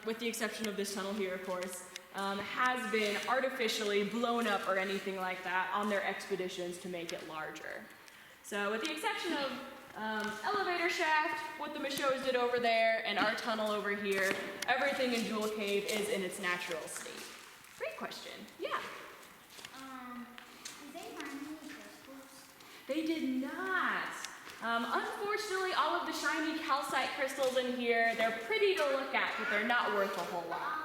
with the exception of this tunnel here, of course, has been artificially blown up or anything like that on their expeditions to make it larger. So with the exception of elevator shaft, what the Michauds did over there, and our tunnel over here, everything in Jewell Cave is in its natural state. Great question. Yeah? Did they find any crystals? They did not. Unfortunately, all of the shiny calcite crystals in here, they're pretty to look at, but they're not worth a whole lot.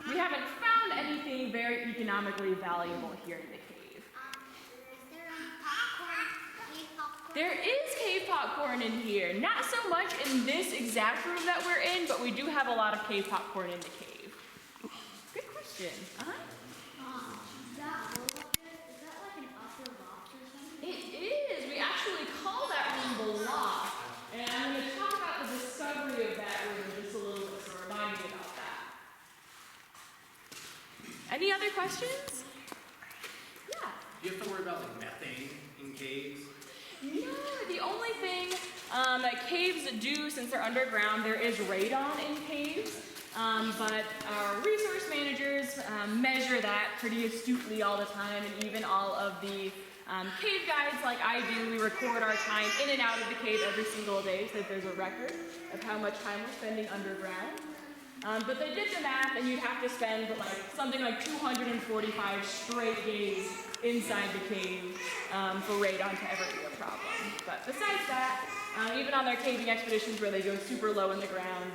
We haven't found anything very economically valuable here in the cave. Is there popcorn? Cave popcorn? There is cave popcorn in here. Not so much in this exact room that we're in, but we do have a lot of cave popcorn in the cave. Good question. Is that like an upper loft or something? It is. We actually call that room the loft. And I'm going to talk about the discovery of that room in just a little bit, so remind me about that. Any other questions? Yeah. Do you have to worry about like methane in caves? No, the only thing that caves do, since they're underground, there is radon in caves. But our resource managers measure that pretty astutely all the time, and even all of the cave guides like I do, we record our time in and out of the cave every single day so that there's a record of how much time we're spending underground. But they did the math, and you'd have to spend something like 245 straight days inside the cave for radon to ever be a problem. But besides that, even on their caving expeditions where they go super low in the ground,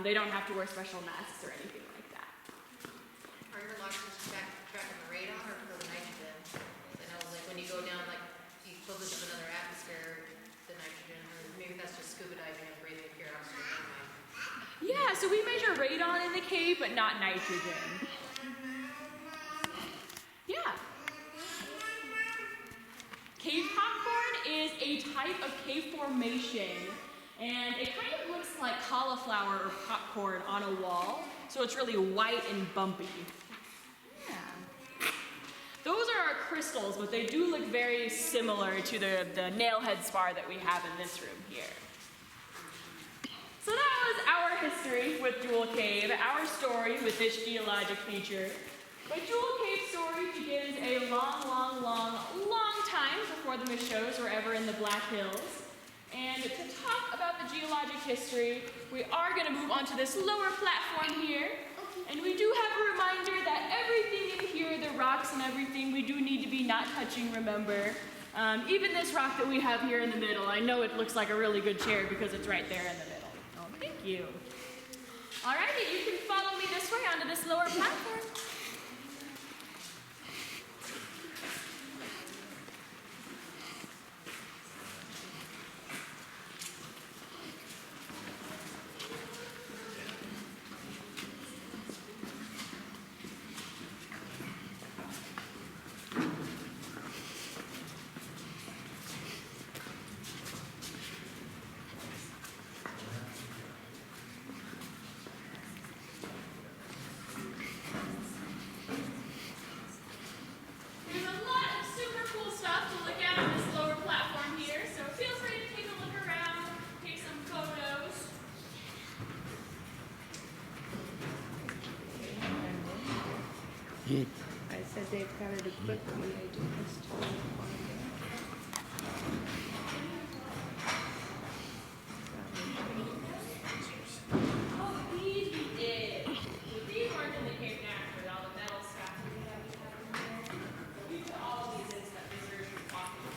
they don't have to wear special masks or anything like that. Are your lockers tracking the radon or for the nitrogen? I know, like when you go down, like you close it to another atmosphere, the nitrogen, or maybe that's just scuba diving and breathing pure oxygen. Yeah, so we measure radon in the cave, but not nitrogen. Yeah. Cave popcorn is a type of cave formation, and it kind of looks like cauliflower or popcorn on a wall, so it's really white and bumpy. Yeah. Those are our crystals, but they do look very similar to the nailhead spar that we have in this room here. So that was our history with Jewell Cave, our story with this geologic feature. But Jewell Cave's story begins a long time before the Michauds were ever in the Black Hills. And to talk about the geologic history, we are going to move on to this lower platform here. And we do have a reminder that everything in here, the rocks and everything, we do need to be not touching, remember. Even this rock that we have here in the middle, I know it looks like a really good chair because it's right there in the middle. Oh, thank you. Alrighty, you can follow me this way onto this lower platform. I said they've got it equipped when they do this too. Oh, these we did. These weren't in the cave naturally, all the metal scaffolding that we have in there. We put all of these in so that visitors can walk in the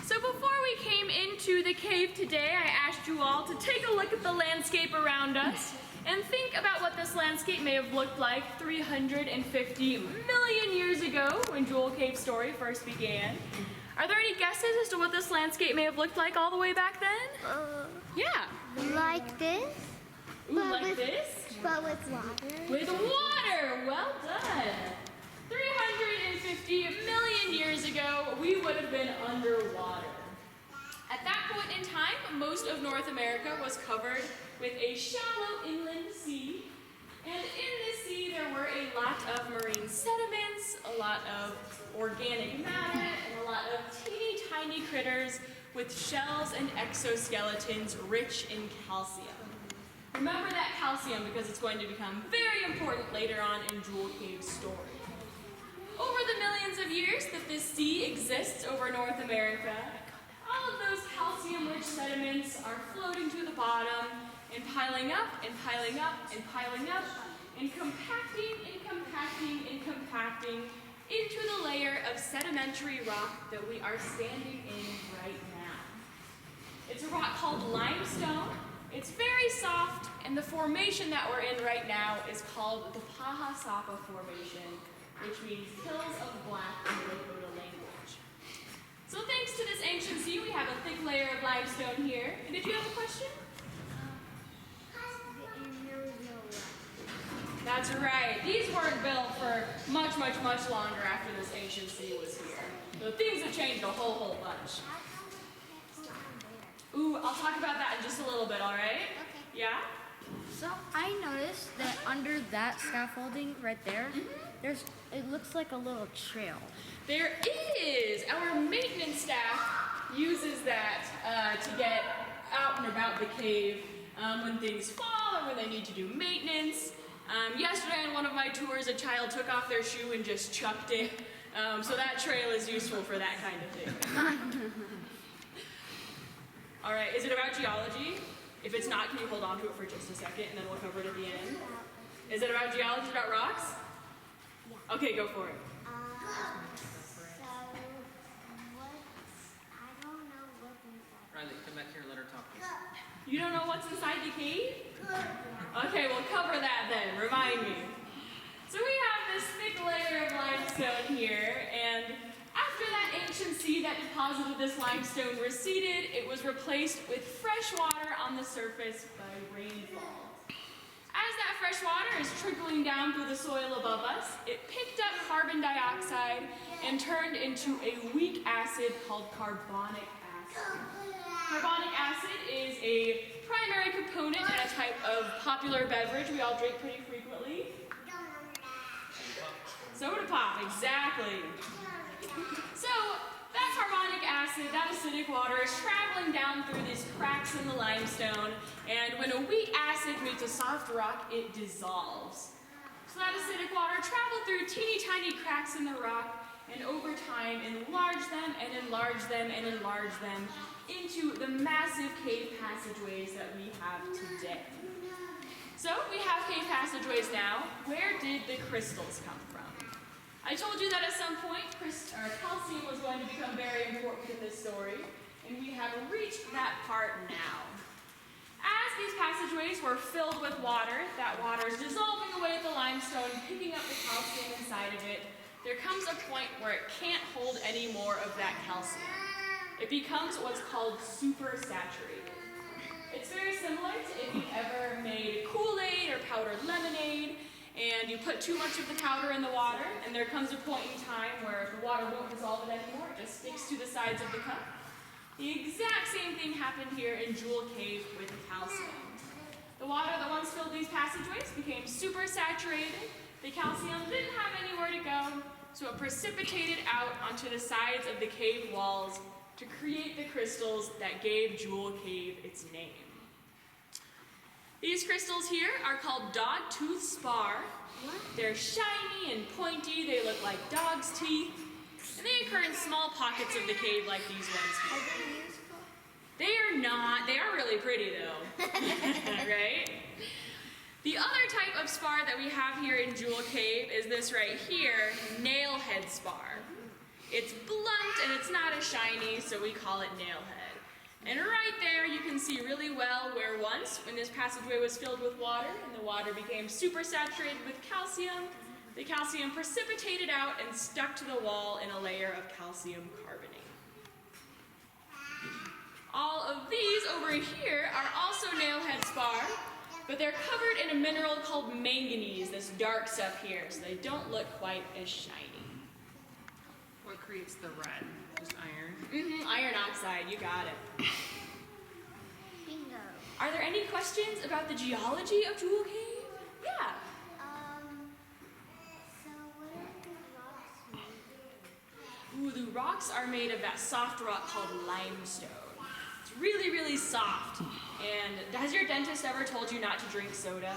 So before we came into the cave today, I asked you all to take a look at the landscape around us and think about what this landscape may have looked like 350 million years ago when Jewell Cave's story first began. Are there any guesses as to what this landscape may have looked like all the way back then? Yeah. Like this? Ooh, But like with- this? But with water. With water! Well done! 350 million years ago, we would have been underwater. At that point in time, most of North America was covered with a shallow inland sea. And in this sea, there were a lot of marine sediments, a lot of organic matter, and a lot of teeny tiny critters with shells and exoskeletons rich in calcium. Remember that calcium because it's going to become very important later on in Jewell Cave's story. Over the millions of years that this sea exists over North America, all of those calcium-rich sediments are floating to the bottom and piling up and piling up and piling up and compacting and compacting and compacting into the layer of sedimentary rock that we are standing in right now. It's a rock called limestone. It's very soft, and the formation that we're in right now is called the Pahasapa Formation, which means hills of black in the Dakota language. So thanks to this ancient sea, we have a thick layer of limestone here. And did you have a question? And there was no water. That's right. These weren't built for much, much, much longer after this ancient sea was here. So things have changed a whole bunch. How come we can't stand there? Ooh, I'll talk about that in just a little bit, all right? Okay. Yeah? So I noticed that under that scaffolding right there, it looks like a little trail. There is! Our maintenance staff uses that to get out and about the cave when things fall or when they need to do maintenance. Yesterday on one of my tours, a child took off their shoe and just chucked it. So that trail is useful for that kind of thing. All right, is it about geology? If it's not, can you hold on to it for just a second and then we'll cover it at the end? Is it about geology, about rocks? Yeah. Okay, go for it. I don't know what's inside. Riley, come back here and let her talk, please. You don't know what's inside the cave? Okay, we'll cover that then. Remind me. So we have this thick layer of limestone here, and after that ancient sea that deposited this limestone receded, it was replaced with fresh water on the surface by rainfall. As that fresh water is trickling down through the soil above us, it picked up carbon dioxide and turned into a weak acid called carbonic acid. Carbonic acid is a primary component in a type of popular beverage we all drink pretty frequently. Soda pop, exactly. So that carbonic acid, that acidic water is traveling down through these cracks in the limestone, and when a weak acid meets a soft rock, it dissolves. So that acidic water traveled through teeny tiny cracks in the rock, and over time enlarged them and enlarged them and enlarged them into the massive cave passageways that we have today. So we have cave passageways now. Where did the crystals come from? I told you that at some point calcium was going to become very important in this story, and we have reached that part now. As these passageways were filled with water, that water is dissolving away the limestone, picking up the calcium inside of it. There comes a point where it can't hold any more of that calcium. It becomes what's called supersaturated. It's very similar to if you've ever made Kool-Aid or powdered lemonade, and you put too much of the powder in the water, and there comes a point in time where the water won't dissolve it anymore, it just sticks to the sides of the cup. The exact same thing happened here in Jewell Cave with calcium. The water that once filled these passageways became supersaturated. The calcium didn't have anywhere to go, so it precipitated out onto the sides of the cave walls to create the crystals that gave Jewell Cave its name. These crystals here are called dog-tooth spar. They're shiny and pointy, they look like dog's teeth, and they occur in small pockets of the cave like these ones here. Are they useful? They are not, they are really pretty though, right? The other type of spar that we have here in Jewell Cave is this right here, nailhead spar. It's blunt and it's not as shiny, so we call it nailhead. And right there you can see really well where once, when this passageway was filled with water and the water became supersaturated with calcium, the calcium precipitated out and stuck to the wall in a layer of calcium carbonate. All of these over here are also nailhead spar, but they're covered in a mineral called manganese, this dark stuff here, so they don't look quite as shiny. What creates the red? Just iron? Iron oxide, you got it. Bingo. Are there any questions about the geology of Jewell Cave? Yeah. So what are the rocks made? Ooh, the rocks are made of that soft rock called limestone. It's really, really soft. And has your dentist ever told you not to drink soda?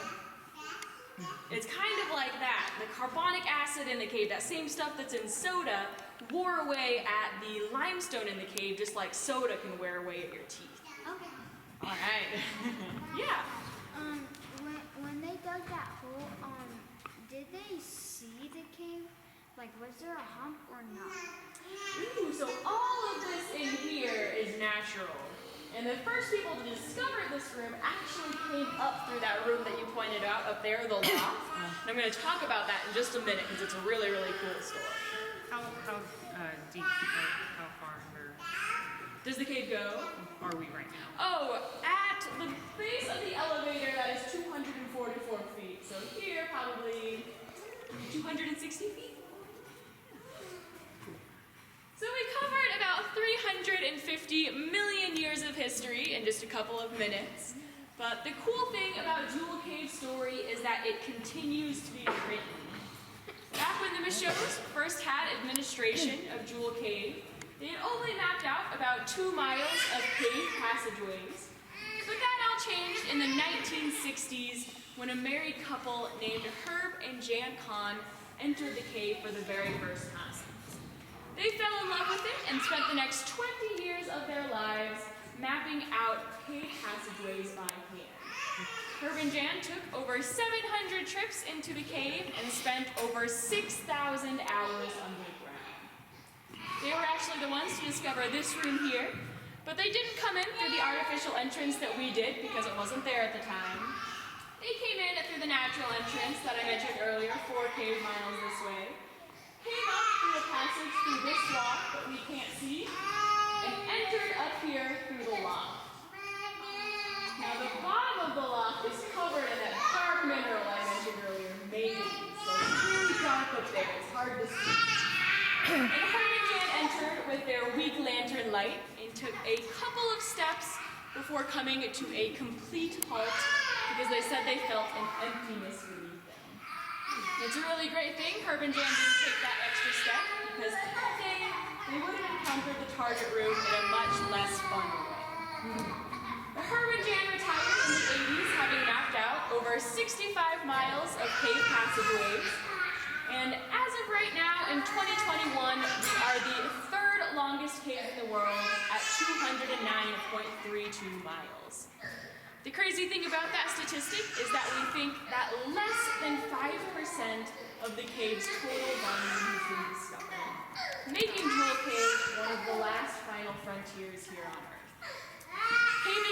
It's kind of like that. The carbonic acid in the cave, that same stuff that's in soda, wore away at the limestone in the cave, just like soda can wear away at your teeth. Okay. All right. Yeah. When they dug that hole, did they see the cave? Like, was there a hump or not? Ooh, so all of this in here is natural. And the first people to discover this room actually came up through that room that you pointed out up there, the loft. And I'm going to talk about that in just a minute because it's a really, really cool story. How deep or how far under Does the cave go? are we right now? Oh, at the base of the elevator, that is 244 feet. So here, probably 260 feet. So we covered about 350 million years of history in just a couple of minutes. But the cool thing about Jewell Cave's story is that it continues to be written. Back when the Michos first had administration of Jewell Cave, they had only mapped out about 2 miles of cave passageways. But that all changed in the 1960s when a married couple named Herb and Jan Kahn entered the cave for the very first time. They fell in love with it and spent the next 20 years of their lives mapping out cave passageways by hand. Herb and Jan took over 700 trips into the cave and spent over 6,000 hours underground. They were actually the ones to discover this room here, but they didn't come in through the artificial entrance that we did because it wasn't there at the time. They came in through the natural entrance that I mentioned earlier, 4 cave miles this way, came up through a passage through this loft that we can't see, and entered up here through the loft. Now the bottom of the loft is covered in that dark mineral I mentioned earlier, manganese. So it's really dark up there, it's hard to see. And Herb and Jan entered with their weak lantern light and took a couple of steps before coming to a complete halt because they said they felt an emptiness beneath them. It's a really great thing Herb and Jan didn't take that extra step because they would have encountered the target room in a much less fun way. Herb and Jan retired in the 80s having mapped out over 65 miles of cave passageways. And as of right now, in 2021, we are the 3rd longest cave in the world at 209.32 miles. The crazy thing about that statistic is that we think that less than 5% of the cave's total volume has been discovered, making Jewell Cave one of the last final frontiers here on Earth. Caving